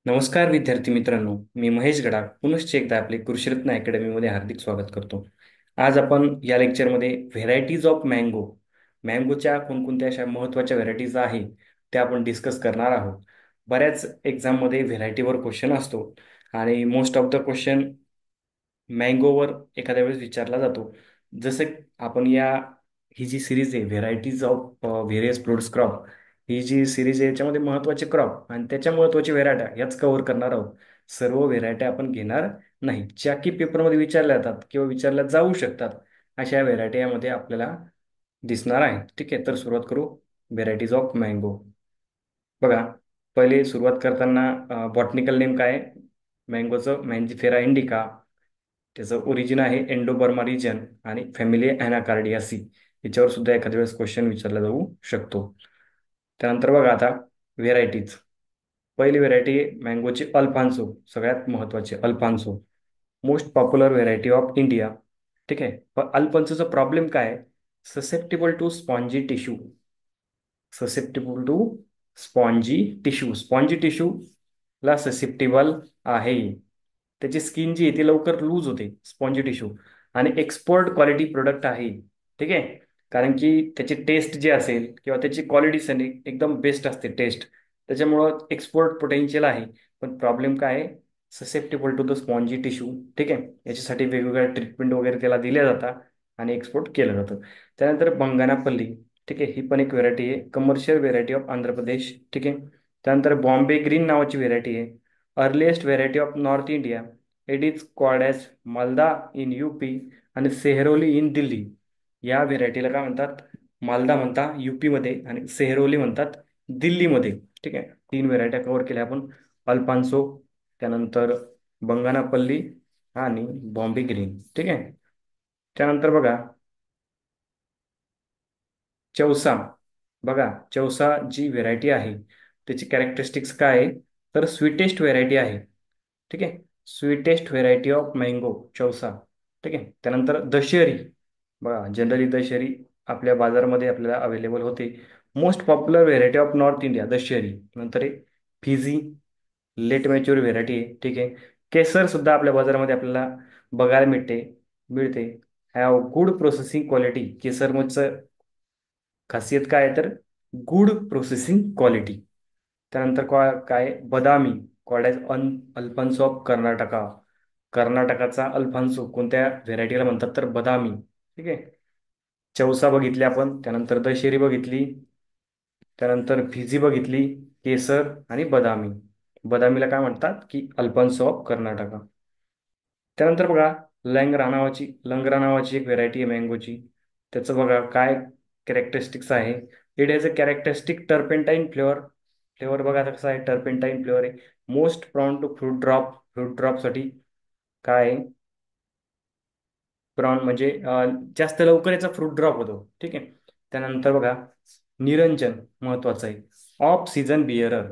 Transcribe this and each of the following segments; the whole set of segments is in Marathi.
नमस्कार विद्यार्थी मित्रांनो, मी महेश गडाख पुनश्च एकदा आपले कृषीरत्न अकॅडमीमध्ये हार्दिक स्वागत करतो. आज आपण या लेक्चरमध्ये व्हेरायटीज ऑफ मँगो, मँगोच्या कोणकोणत्या अशा महत्त्वाच्या व्हेरायटीज आहे त्या आपण डिस्कस करणार आहोत. बऱ्याच एक्झाममध्ये व्हेरायटीवर क्वेश्चन असतो आणि मोस्ट ऑफ द क्वेश्चन मँगोवर एखाद्या वेळेस विचारला जातो. जसं आपण ही जी सिरीज आहे varieties of various fruits crop, ही जी सिरीज आहे याच्यामध्ये महत्त्वाचे क्रॉप आणि त्याच्या महत्त्वाच्या व्हेरायट्या याच कव्हर करणार आहोत. सर्व व्हेरायट्या आपण घेणार नाही, ज्या की पेपरमध्ये विचारल्या जातात किंवा विचारल्या जाऊ शकतात अशा व्हेरायटी यामध्ये आपल्याला दिसणार आहेत. ठीक आहे, तर सुरुवात करू. Varieties of mango. बघा, पहिले सुरुवात करताना बॉटनिकल नेम काय आहे मँगोचं? मँजिफेरा इंडिका. त्याचं ओरिजिन आहे एंडोबर्मा रिजन आणि फॅमिली अॅनाकार्डियासी. याच्यावर सुद्धा एखाद्या वेळेस क्वेश्चन विचारला जाऊ शकतो. त्यानंतर बघा आता व्हेरायटीज. पहिली व्हेरायटी मँगोची अल्फान्सो, सगळ्यात महत्वाची Alphonso, most popular variety of India. ठीक आहे, पण अल्फान्सोचा प्रॉब्लेम काय आहे? Susceptible to spongy tissue. Susceptible to spongy tissue, spongy tissue ला ससेप्टेबल आहे. त्याची स्किन जी आहे ती लवकर लूज होते, स्पॉन्जी टिश्यू, आणि एक्सपोर्ट क्वालिटी प्रोडक्ट आहे. ठीक आहे, कारण की त्याची टेस्ट जी असेल किंवा त्याची क्वालिटी एकदम बेस्ट असते टेस्ट, त्याच्यामुळं एक्सपोर्ट पोटेन्शियल आहे. पण प्रॉब्लेम काय आहे? Susceptible to the spongy tissue. ठीक आहे, याच्यासाठी वेगवेगळ्या ट्रीटमेंट वगैरे त्याला दिल्या जातात आणि एक्सपोर्ट केलं जातं. त्यानंतर बंगानापल्ली. ठीक आहे, ही पण एक व्हेरायटी आहे, commercial variety of Andhra Pradesh. ठीक आहे. त्यानंतर बॉम्बे ग्रीन नावाची व्हेरायटी आहे, earliest variety of north India. It is called as Malda in UP आणि सेहरोली इन दिल्ली. या व्हेरायटीला काय म्हणतात? मालदा म्हणता यूपीमध्ये आणि सेहरोली म्हणतात दिल्लीमध्ये. ठीक आहे, तीन व्हेरायट्या कव्हर केल्या आपण. अल्फान्सो, त्यानंतर बंगानापल्ली आणि बॉम्बे ग्रीन. ठीक आहे. त्यानंतर बघा चौसा. बघा, चौसा जी व्हेरायटी आहे त्याची कॅरेक्टरिस्टिक्स काय आहे? तर स्वीटेस्ट व्हेरायटी आहे. ठीक आहे, sweetest variety of mango Chausa. ठीक आहे. त्यानंतर दशहरी. बघा, जनरली दशहरी आपल्या बाजारामध्ये आपल्याला अवेलेबल होते. Most popular variety of north India Dasheri. नंतर आहे फिझी, लेट मॅच्युअर व्हेरायटी आहे. ठीक आहे. केसर सुद्धा आपल्या बाजारामध्ये आपल्याला बघायला मिळते. Have good processing quality. केसरमधचं खासियत काय आहे तर गुड प्रोसेसिंग क्वालिटी. त्यानंतर काय Badami, called as Alphonso of Karnataka. कर्नाटकाचा अल्फान्सो कोणत्या व्हेरायटीला म्हणतात तर बदामी. ठीक आहे. चौसा बघितली आपण, त्यानंतर दशेरी बघितली, त्यानंतर फिजी बघितली, केसर आणि बदामी. बदामीला काय म्हणतात की अल्फान्सो ऑफ कर्नाटका. त्यानंतर बघा लंगरा नावाची एक व्हेरायटी आहे मँगोची. त्याचं बघा काय कॅरेक्टरिस्टिक्स आहे. It has a characteristic turpentine flavour. Flavour बघा आता कसा आहे, टर्पेंटाईन फ्लेवर आहे. Most prone to fruit drop. Fruit ड्रॉपसाठी काय आहे? प्रॉन म्हणजे जास्त लवकर याचा फ्रूट ड्रॉप होतो. ठीक आहे. त्यानंतर बघा निरंजन महत्वाचं आहे, ऑफ सीझन बिअरर.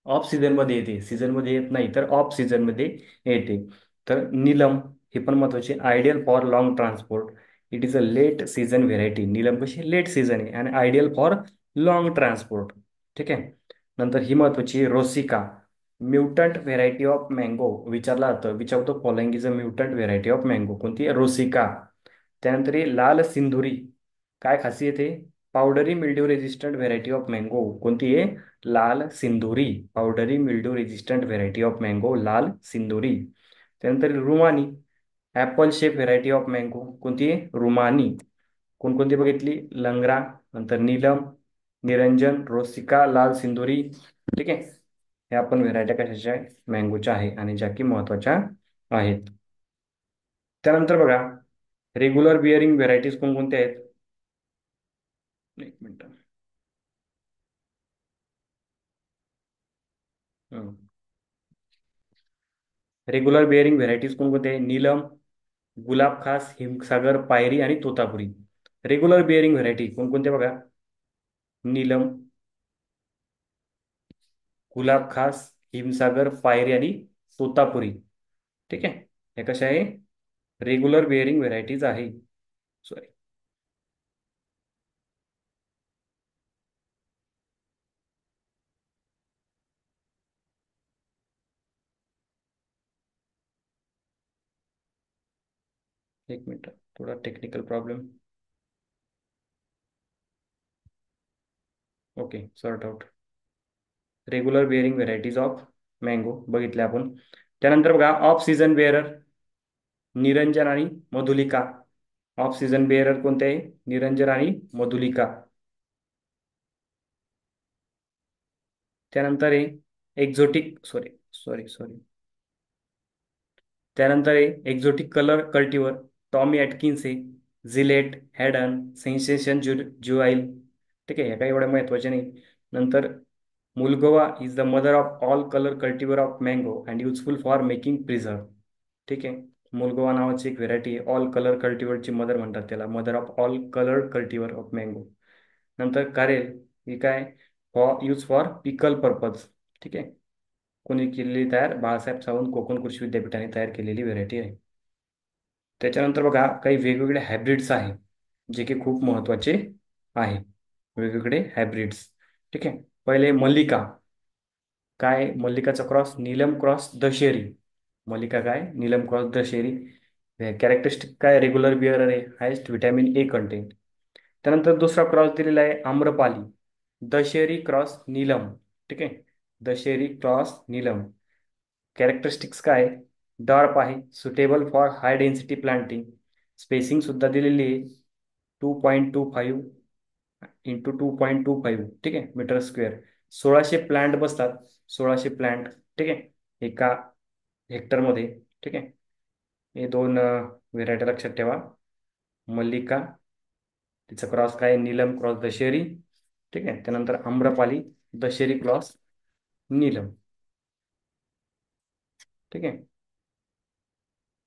ऑफ सीझन मध्ये येते, सीझन मध्ये येत नाही तर ऑफ सीझन मध्ये येते. तर नीलम हे पण महत्वाचे, ideal for long transport. It is a late season variety. Neelam कशी लेट सीझन आहे आणि आयडियल फॉर लॉंग ट्रान्सपोर्ट. ठीक आहे. नंतर ही महत्वाची Rosica, mutant variety of mango. विचारला जातं, which of the following is a mutant variety of mango? कोणती? रोसिका. त्यानंतर ही लाल सिंधुरी. काय खासियत आहे? Powdery mildew resistant variety of mango. कोणती आहे? Lal Sindhuri. Powdery mildew resistant variety of mango, Lal Sindhuri. त्यानंतर Rumani, apple shape variety of mango. कोणती आहे? रुमानी. कोणकोणती बघितली? लंगरा, नंतर नीलम, निरंजन, रोसिका, लाल सिंधुरी. ठीक आहे. ह्या आपण व्हेरायट्या कशाच्या आहे? मँगोच्या आहे आणि ज्या की महत्वाच्या आहेत. त्यानंतर बघा रेग्युलर बिअरिंग व्हेरायटीज कोणकोणत्या आहेत? एक मिनिट. रेग्युलर बिअरिंग व्हेरायटीज कोणकोणत्या आहे? नीलम, गुलाब खास, हिमसागर, पायरी आणि तोतापुरी. रेग्युलर बिअरिंग व्हेरायटी कोणकोणत्या बघा? नीलम, गुलाब खास, हिमसागर, पायरी आणि तोतापुरी. ठीक आहे. हे कशा आहे? रेग्युलर बिअरिंग व्हेरायटीज आहे. सॉरी. एक मिनिट, थोडा technical problem. Okay, sort out. Regular bearing varieties of mango बघितले आपण. त्यानंतर बघा ऑफ सीझन बेअरर, निरंजन आणि मधुलिका. ऑफ सीझन बेअरर कोणते आहे? निरंजन आणि मधुलिका. त्यानंतर आहे एक्झोटिक, सॉरी सॉरी सॉरी, त्यानंतर आहे एक्झोटिक कलर कल्टिवर. टॉमी ॲटकिन्स आहे, झिलेट, हॅडन, सेन्सेशन ज्युआईल. ठीक आहे, ह्या काही एवढ्या महत्त्वाच्या नाही. नंतर Mulgoa is the mother of all colour cultivar of mango and useful for making preserve. ठीक आहे, मुलगोवा नावाची एक व्हेरायटी आहे, ऑल कलर कल्टिवरची मदर म्हणतात त्याला, mother of all colour cultivar of mango. नंतर कारेल, ही काय, for use for pickle purpose. ठीक आहे, कोणी केलेली तयार? बाळासाहेब सावंत कोकण कृषी विद्यापीठाने तयार केलेली व्हेरायटी आहे. त्याच्यानंतर बघा काही वेगवेगळे हायब्रिड्स आहे, जे की खूप महत्त्वाचे आहे. वेगवेगळे हायब्रिड्स. ठीक आहे, पहिले मल्लिका. काय मल्लिकाचा क्रॉस? नीलम क्रॉस दशेरी. मल्लिका काय? नीलम क्रॉस दशेरी. कॅरेक्टरिस्टिक काय? रेग्युलर बिअरर आहे, हायेस्ट व्हिटॅमिन ए कंटेंट. त्यानंतर दुसरा क्रॉस दिलेला आहे आम्रपाली, दशेरी क्रॉस नीलम. ठीक आहे, दशेरी क्रॉस नीलम. कॅरेक्टरिस्टिक्स काय? डार्प आहे, suitable for high density planting. Spacing सुद्धा दिलेली आहे, 2.25 इंटू 2.25. ठीक आहे, मीटर स्क्वेअर. 1600 प्लांट बसतात, 1600 प्लांट. ठीक आहे, एका हेक्टरमध्ये. ठीक आहे, हे दोन व्हेरायटी लक्षात ठेवा. मल्लिका, तिचा क्रॉस काय? नीलम क्रॉस दशेरी. ठीक आहे, त्यानंतर आम्रपाली, दशेरी क्रॉस नीलम. ठीक आहे,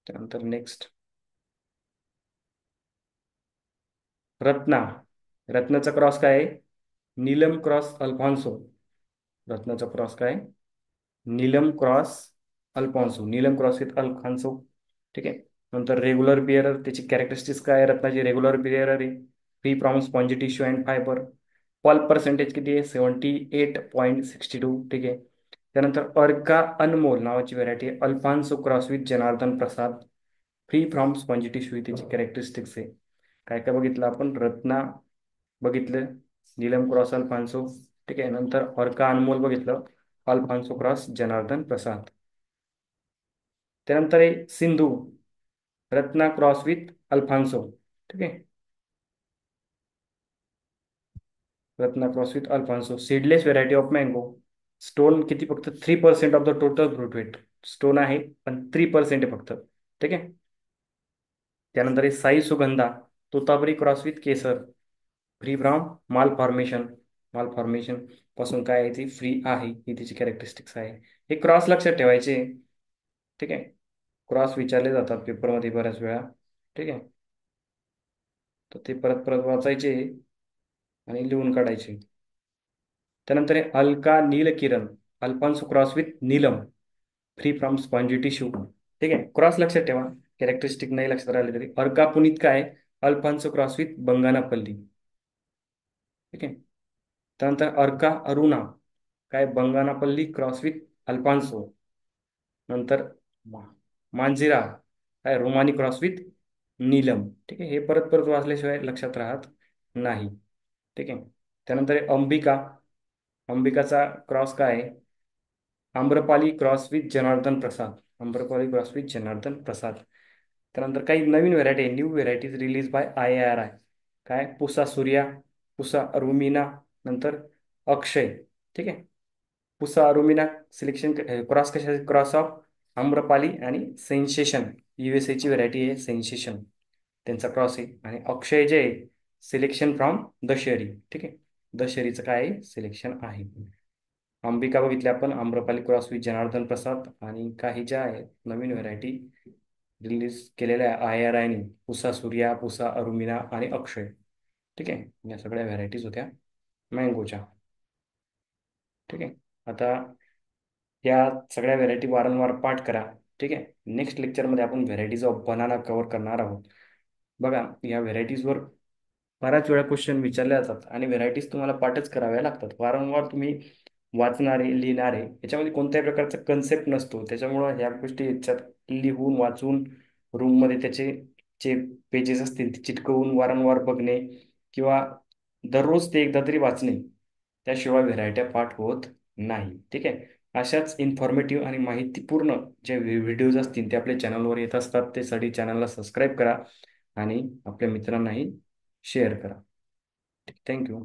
त्यानंतर नेक्स्ट रत्ना. रत्नाचा क्रॉस काय आहे? नीलम क्रॉस अल्फॉन्सो. रत्नाचा क्रॉस काय? Neelam cross Alphonso, Neelam cross with Alphonso. ठीक आहे, नंतर रेग्युलर बिअरर, त्याची कॅरेक्टरिस्टिक्स काय आहे? रत्नाची रेग्युलर बिअरर आहे, free from spongy tissue and fibre. Pulp percentage किती आहे? 78.62. ठीक आहे, त्यानंतर अर्का अनमोल नावाची व्हरायटी आहे, Alfonso cross with Janardan Prasad. Free from spongy tissue त्याची कॅरेक्टरिस्टिक्स आहे. काय काय बघितलं आपण? रत्ना बघितलं, नीलम क्रॉस अल्फान्सो. ठीक आहे, नंतर ऑर्का अनमोल बघितलं, अल्फान्सो क्रॉस जनार्दन प्रसाद. त्यानंतर आहे Sindhu, Ratna cross with Alphonso. ठीक आहे, Ratna cross with Alphonso. Seedless variety of mango. Stone किती? फक्त 3% of the total fruit weight. Stone आहे पण 3% आहे फक्त. ठीक आहे, त्यानंतर आहे Sai Sugandha, Totapuri cross with Kesar. Free from malformation. Malformation पासून काय आहे? ती फ्री आहे, ही तिची कॅरेक्टरिस्टिक्स आहे. हे क्रॉस लक्षात ठेवायचे. ठीक आहे, क्रॉस विचारले जातात पेपरमध्ये बऱ्याच वेळा. ठीक आहे, तर ते परत परत वाचायचे आणि लिहून काढायचे. त्यानंतर आहे Alka Neelkiran, Alphonso cross with Neelam, free from spongy tissue. ठीक आहे, क्रॉस लक्षात ठेवा, कॅरेक्टरिस्टिक नाही लक्षात राहिले तरी. अर्का पुनीत काय? Alphonso cross with Banganapalli. ठीक आहे, त्यानंतर अर्का अरुणा, काय? Banganapalli cross with Alphonso. नंतर मा- मांजिरा, काय? Romani cross with Neelam. ठीक आहे, हे परत परत वाचल्याशिवाय लक्षात राहत नाही. ठीक आहे, त्यानंतर आहे अंबिका. अंबिकाचा क्रॉस काय आहे? Amrapali cross with Janardan Prasad. Amrapali cross with Janardan Prasad. त्यानंतर काही नवीन व्हेरायटी आहे, new varieties release by IIRI. काय? पुसा सूर्या, पुसा अरुमिना, नंतर अक्षय. ठीक आहे, पुसा अरुमिना सिलेक्शन क्रॉस कशा? क्रॉस ऑफ आम्रपाली आणि सेन्सेशन. USA ची व्हेरायटी आहे सेन्सेशन, त्यांचा क्रॉस आहे. आणि अक्षय जे आहे, सिलेक्शन फ्रॉम दशहरी. ठीक आहे, दशहरीचं काय आहे? सिलेक्शन आहे. अंबिका बघितली आपण, आम्रपाली क्रॉस विथ जनार्दन प्रसाद. आणि काही ज्या आहेत नवीन व्हेरायटी रिलीज केलेल्या आहे IIRI ने, पुसा सूर्या, पुसा अरुमिना आणि अक्षय. ठीक आहे, या सगळ्या व्हेरायटीज होत्या मँगोच्या. ठीक आहे, आता या सगळ्या व्हेरायटी वारंवार पाठ करा. ठीक आहे, नेक्स्ट लेक्चरमध्ये आपण व्हेरायटीज ऑफ बनाना कव्हर करणार आहोत. बघा, या व्हेरायटीजवर बऱ्याच वेळा क्वेश्चन विचारले जातात आणि व्हेरायटीज तुम्हाला पाठच कराव्या लागतात. वारंवार तुम्ही वाचणारे, लिहिणारे, याच्यामध्ये कोणत्याही प्रकारचा कन्सेप्ट नसतो. त्याच्यामुळं ह्या गोष्टी याच्यात लिहून वाचून रूममध्ये त्याचे चे पेजेस असतील ते चिटकवून वारंवार बघणे किंवा दररोज ते एकदा तरी वाचणे, त्याशिवाय व्हेरायट्या पाठ होत नाही. ठीक आहे. अशाच इन्फॉर्मेटिव्ह आणि माहितीपूर्ण जे व्हिडिओज असतील ते आपल्या चॅनलवर येत असतात. ते साठी चॅनलला सबस्क्राईब करा आणि आपल्या मित्रांनाही शेअर करा. थँक्यू.